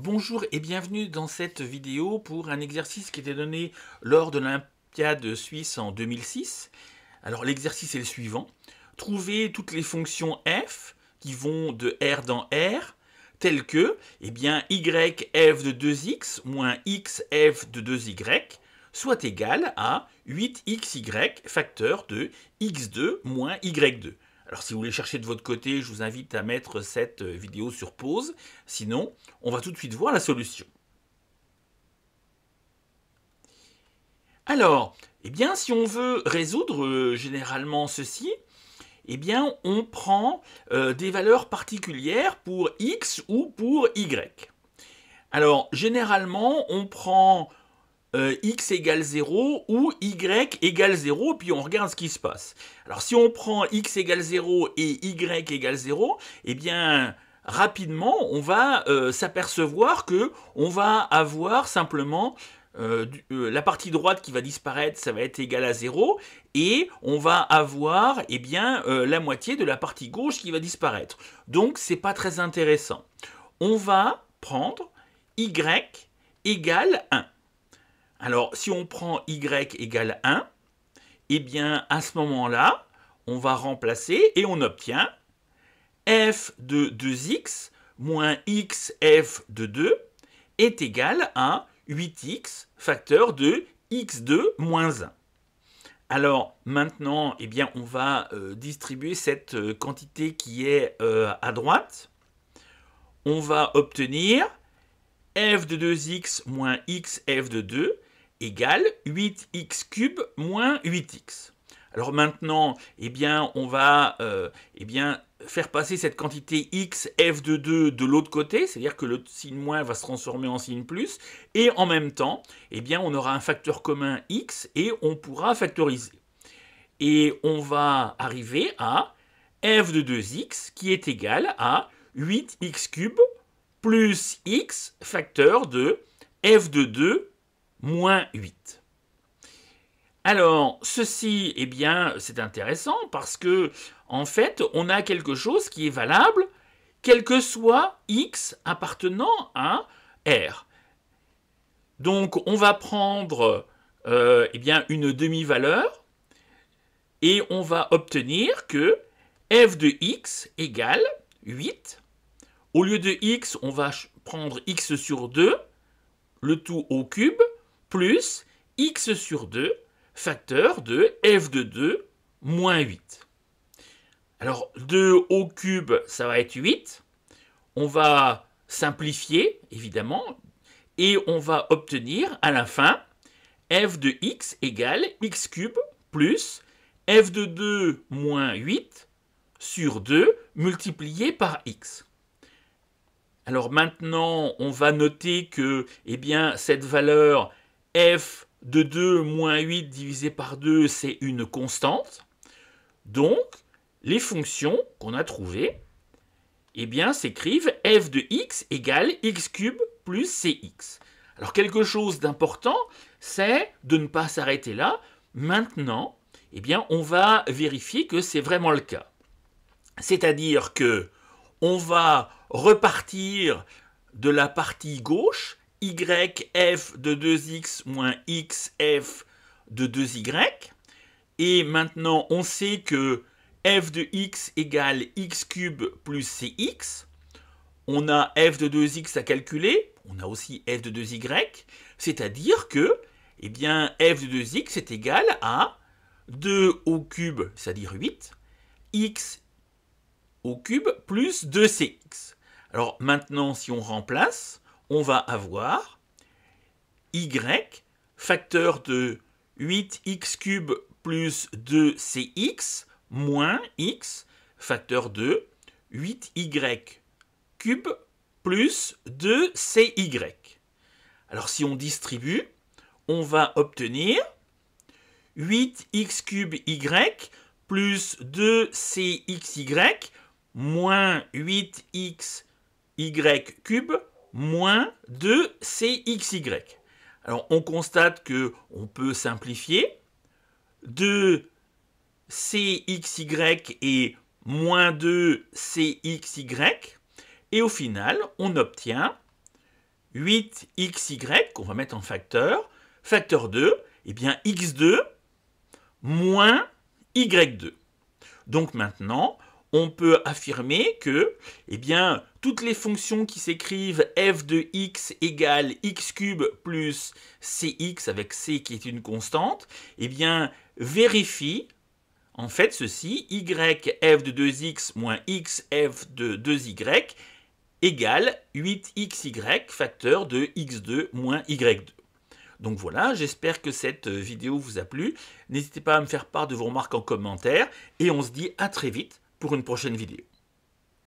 Bonjour et bienvenue dans cette vidéo pour un exercice qui était donné lors de l'Olympiade suisse en 2006. Alors l'exercice est le suivant. Trouver toutes les fonctions f qui vont de R dans R, telles que yf de 2x moins xf de 2y soit égal à 8xy facteur de x2 moins y2. Alors si vous voulez chercher de votre côté, je vous invite à mettre cette vidéo sur pause. Sinon, on va tout de suite voir la solution. Alors, si on veut résoudre généralement ceci, on prend des valeurs particulières pour x ou pour y. Alors, généralement, on prend x égale 0 ou y égale 0, puis on regarde ce qui se passe. Alors si on prend x égale 0 et y égale 0, rapidement on va s'apercevoir que on va avoir simplement la partie droite qui va disparaître, ça va être égal à 0, et on va avoir la moitié de la partie gauche qui va disparaître. Donc c'est pas très intéressant. On va prendre y égale 1. Alors, si on prend y égale 1, à ce moment-là, on va remplacer et on obtient f de 2x moins xf de 2 est égal à 8x facteur de x2 moins 1. Alors, maintenant, on va distribuer cette quantité qui est à droite. On va obtenir f de 2x moins xf de 2 égale 8x cube moins 8x. Alors maintenant, on va faire passer cette quantité x f de 2 de l'autre côté, c'est-à-dire que le signe moins va se transformer en signe plus, et en même temps, on aura un facteur commun x et on pourra factoriser. Et on va arriver à f de 2x qui est égal à 8x cube plus x facteur de f de 2 moins 8. Alors, ceci, c'est intéressant parce que, en fait, on a quelque chose qui est valable, quel que soit x appartenant à R. Donc, on va prendre une demi-valeur et on va obtenir que f de x égale 8. Au lieu de x, on va prendre x sur 2, le tout au cube, plus x sur 2, facteur de f de 2 moins 8. Alors, 2 au cube, ça va être 8. On va simplifier, évidemment, et on va obtenir à la fin f de x égale x cube plus f de 2 moins 8 sur 2 multiplié par x. Alors maintenant, on va noter que cette valeur f de 2 moins 8 divisé par 2, c'est une constante. Donc, les fonctions qu'on a trouvées s'écrivent f de x égale x cube plus cx. Alors, quelque chose d'important, c'est de ne pas s'arrêter là. Maintenant, on va vérifier que c'est vraiment le cas. C'est-à-dire que on va repartir de la partie gauche, yf de 2x moins xf de 2y. Et maintenant, on sait que f de x égale x cube plus cx. On a f de 2x à calculer, on a aussi f de 2y, c'est-à-dire que f de 2x est égal à 2 au cube, c'est-à-dire 8, x au cube plus 2cx. Alors maintenant, si on remplace, on va avoir y facteur de 8x cube plus 2cx moins x facteur de 8y cube plus 2cy. Alors si on distribue, on va obtenir 8x cube y plus 2cxy moins 8xy cube moins 2cxy. Alors on constate qu'on peut simplifier. 2cxy est moins 2cxy. Et au final, on obtient 8xy, qu'on va mettre en facteur 2, eh bien x2 moins y2. Donc maintenant, on peut affirmer que eh bien, toutes les fonctions qui s'écrivent f de x égale x cube plus cx avec c qui est une constante, eh bien, vérifient en fait ceci, y f de 2x moins x f de 2y égale 8xy facteur de x2 moins y2. Donc voilà, j'espère que cette vidéo vous a plu. N'hésitez pas à me faire part de vos remarques en commentaire et on se dit à très vite pour une prochaine vidéo.